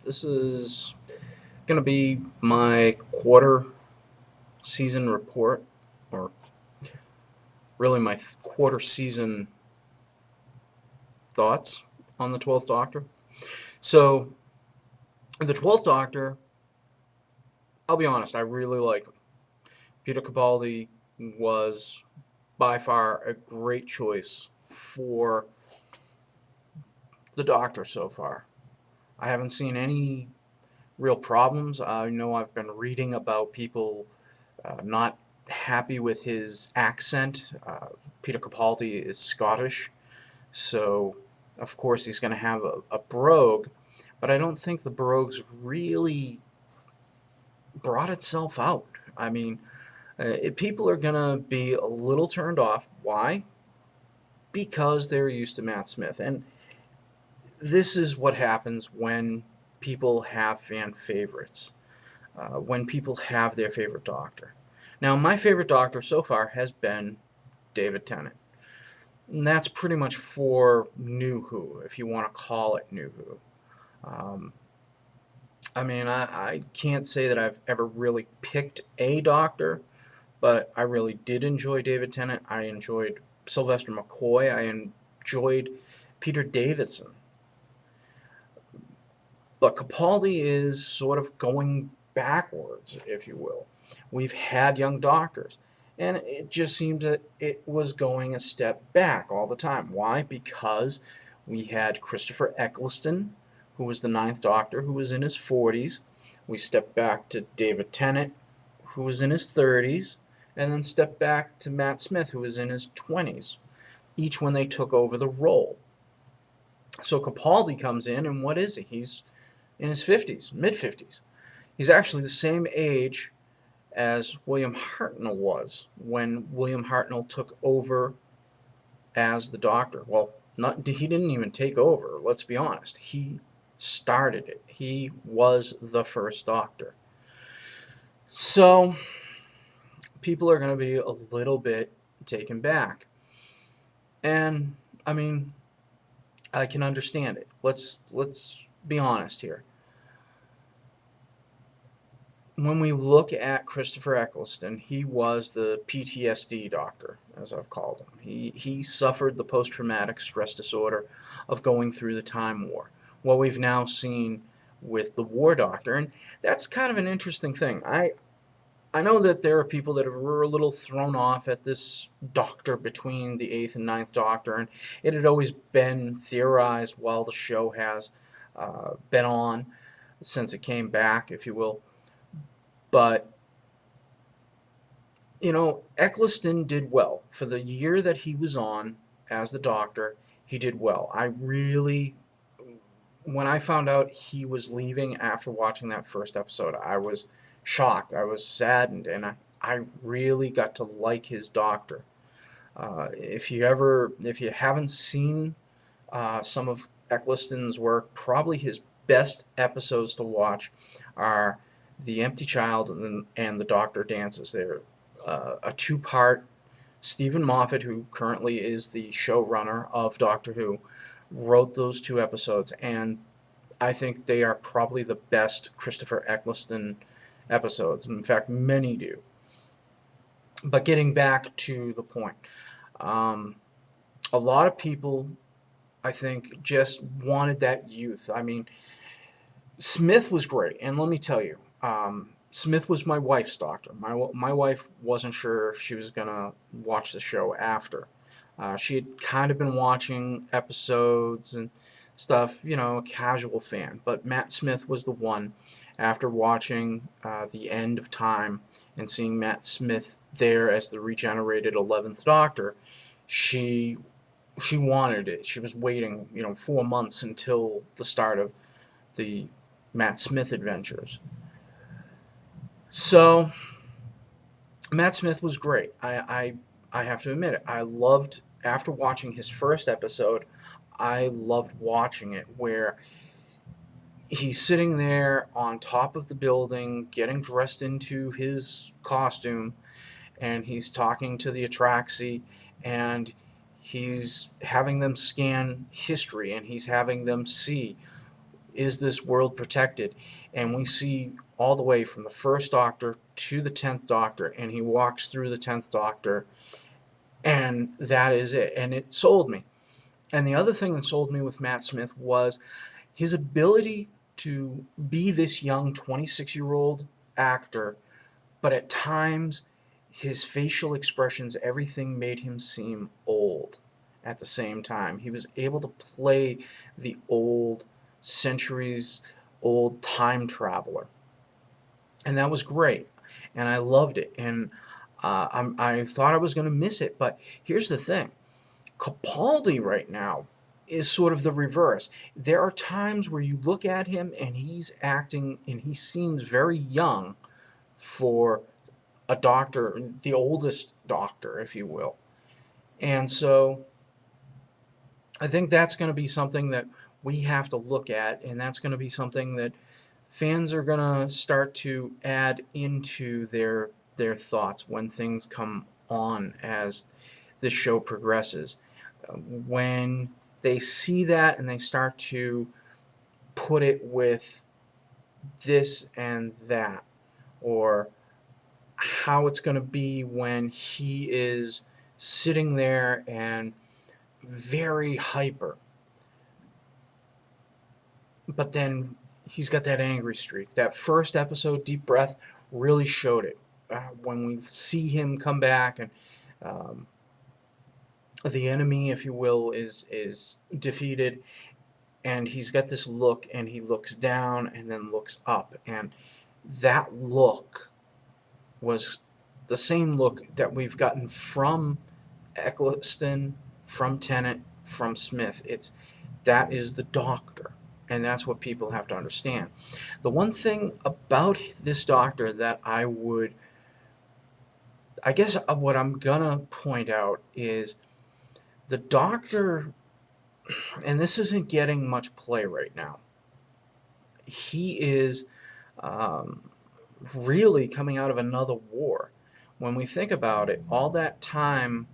This is going to be my quarter season report, or really my quarter season thoughts on the 12th Doctor. So, the 12th Doctor, I'll be honest, I really like him. Peter Capaldi was by far a great choice for the Doctor so far. I haven't seen any real problems. I know I've been reading about people not happy with his accent. Peter Capaldi is Scottish, so of course he's going to have a brogue, but I don't think the brogue's really brought itself out. I mean, people are going to be a little turned off. Why? Because they're used to Matt Smith. And this is what happens when people have fan favorites, when people have their favorite doctor. Now, my favorite doctor so far has been David Tennant. And that's pretty much for New Who, if you want to call it New Who. Um, I can't say that I've ever really picked a doctor, but I really did enjoy David Tennant. I enjoyed Sylvester McCoy. I enjoyed Peter Davidson. But Capaldi is sort of going backwards, if you will. We've had young doctors, and it just seemed that it was going a step back all the time. Why? Because we had Christopher Eccleston, who was the ninth doctor, who was in his 40s. We stepped back to David Tennant, who was in his 30s, and then stepped back to Matt Smith, who was in his 20s, each when they took over the role. So Capaldi comes in, and what is he? He's in his 50s, mid 50s. He's actually the same age as William Hartnell was when William Hartnell took over as the Doctor. Well, he didn't even take over, let's be honest. He started it. He was the first Doctor. So people are going to be a little bit taken back. And I mean, I can understand it. Let's be honest here. When we look at Christopher Eccleston, he was the PTSD doctor, as I've called him. He suffered the post traumatic stress disorder of going through the Time War. What we've now seen with the War Doctor, and that's kind of an interesting thing. I know that there are people that were a little thrown off at this doctor between the eighth and ninth Doctor, and it had always been theorized while the show has been on since it came back, if you will. But, Eccleston did well. For the year that he was on as the Doctor, he did well. When I found out he was leaving after watching that first episode, I was shocked. I was saddened, and I really got to like his Doctor. If you haven't seen some of Eccleston's work, probably his best episodes to watch are The Empty Child and The Doctor Dances. They're a two-part. Stephen Moffat, who currently is the showrunner of Doctor Who, wrote those two episodes, and I think they are probably the best Christopher Eccleston episodes. In fact, many do. But getting back to the point, um, a lot of people, I think, just wanted that youth. I mean, Smith was great, and let me tell you, Smith was my wife's doctor. My wife wasn't sure she was gonna watch the show after. She had kind of been watching episodes and stuff, a casual fan. But Matt Smith was the one. After watching the End of Time and seeing Matt Smith there as the regenerated 11th Doctor, she she wanted it. She was waiting, 4 months until the start of the Matt Smith adventures. So Matt Smith was great. I have to admit it. I loved after watching his first episode. I loved watching it where he's sitting there on top of the building, getting dressed into his costume, and he's talking to the Atraxi, and he's having them scan history, and he's having them see is this world protected? And we see all the way from the first Doctor to the 10th Doctor, and he walks through the 10th Doctor, and that is it. And it sold me. And the other thing that sold me with Matt Smith was his ability to be this young 26-year-old actor, but at times his facial expressions, everything made him seem old at the same time. He was able to play the old, centuries old time traveler. And that was great. And I loved it. And I thought I was going to miss it. But here's the thing, Capaldi right now is sort of the reverse. There are times where you look at him and he's acting and he seems very young for a doctor, the oldest doctor, if you will. And so I think that's going to be something that we have to look at, and that's going to be something that fans are going to start to add into their thoughts when things come on as the show progresses. When they see that and they start to put it with this and that, or how it's going to be when he is sitting there and very hyper, but then he's got that angry streak. That first episode, Deep Breath, really showed it. When we see him come back and um, the enemy, if you will, is defeated, and he's got this look, and he looks down and then looks up, and that look was the same look that we've gotten from Eccleston, from Tennant, from Smith. That is the Doctor, and that's what people have to understand. The one thing about this Doctor that I guess what I'm gonna point out is the Doctor, and this isn't getting much play right now. He is um, really coming out of another war. When we think about it, all that time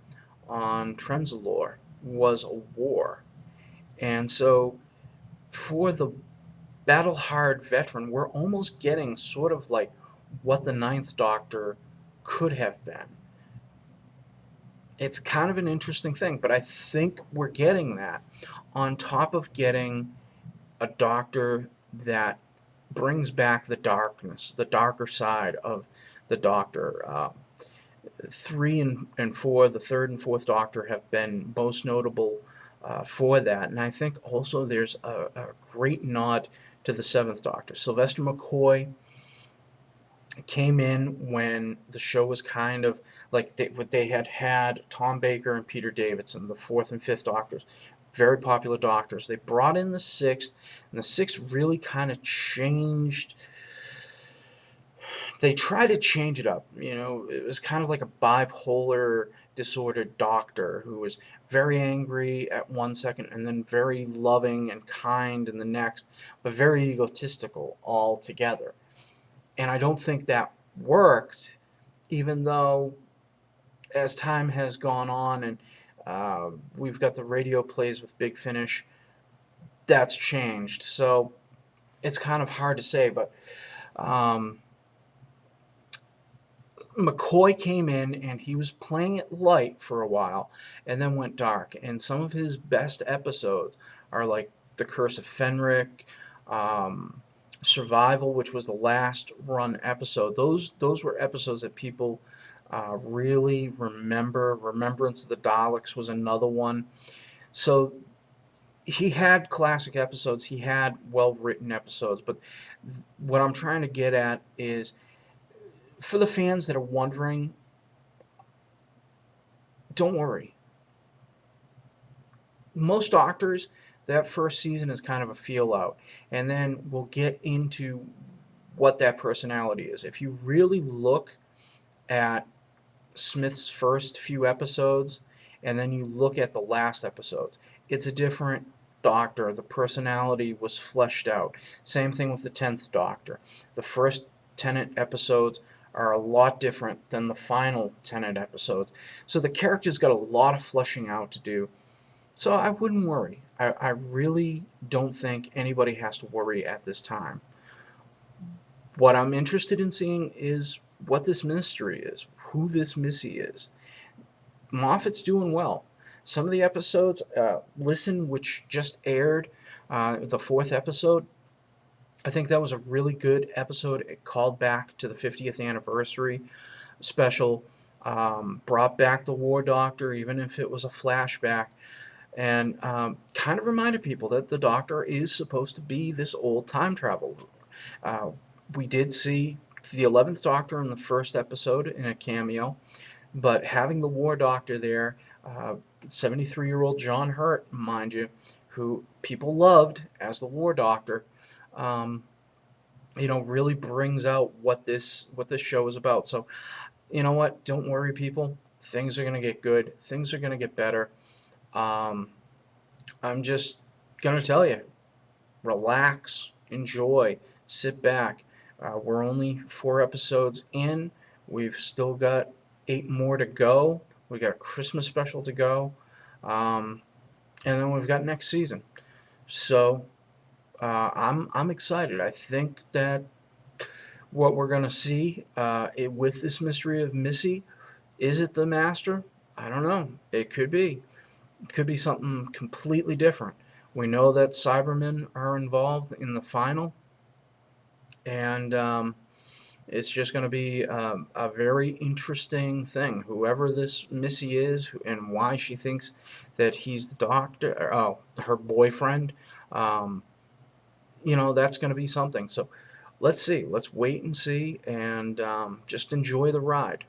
on Trenzalore was a war. And so for the battle-hard veteran, we're almost getting sort of like what the Ninth Doctor could have been. It's kind of an interesting thing, but I think we're getting that on top of getting a Doctor that brings back the darkness, the darker side of the Doctor. 3 and 4, the third and fourth Doctor have been most notable for that. And I think also there's a great nod to the seventh Doctor. Sylvester McCoy came in when the show was kind of like they had Tom Baker and Peter Davidson, the fourth and fifth Doctors, very popular Doctors. They brought in the sixth, and the sixth really kind of changed. They tried to change it up. It was kind of like a bipolar disordered Doctor who was very angry at one second and then very loving and kind in the next, but very egotistical altogether. And I don't think that worked, even though as time has gone on and we've got the radio plays with Big Finish, that's changed. So it's kind of hard to say, but McCoy came in and he was playing it light for a while and then went dark. And some of his best episodes are like The Curse of Fenric, Survival, which was the last run episode. Those were episodes that people really remember. Remembrance of the Daleks was another one. So he had classic episodes. He had well-written episodes. But what I'm trying to get at is, for the fans that are wondering, don't worry. Most Doctors, that first season is kind of a feel out, and then we'll get into what that personality is. If you really look at Smith's first few episodes and then you look at the last episodes, it's a different Doctor. The personality was fleshed out. Same thing with the 10th Doctor. The first Tennant episodes are a lot different than the final Tennant episodes. So the character's got a lot of fleshing out to do. So I wouldn't worry. I really don't think anybody has to worry at this time. What I'm interested in seeing is what this mystery is, who this Missy is. Moffat's doing well. Some of the episodes, Listen, which just aired, the fourth episode, I think that was a really good episode. It called back to the 50th anniversary special, brought back the War Doctor, even if it was a flashback, and kind of reminded people that the Doctor is supposed to be this old time travel. Uh, we did see the 11th Doctor in the first episode in a cameo, but having the War Doctor there, 73-year-old John Hurt, mind you, who people loved as the War Doctor, um, really brings out what this show is about. So, you know what? Don't worry, people. Things are gonna get good. Things are gonna get better. Um, I'm just gonna tell you, relax, enjoy, sit back. We're only 4 episodes in. We've still got 8 more to go. We got a Christmas special to go, um, and then we've got next season. So I'm excited. I think that what we're gonna see with this mystery of Missy, is it the Master? I don't know. It could be. It could be something completely different. We know that Cybermen are involved in the final, and it's just going to be a very interesting thing. Whoever this Missy is and why she thinks that he's the Doctor, oh, her boyfriend, um, that's going to be something. So let's see. Let's wait and see, and just enjoy the ride.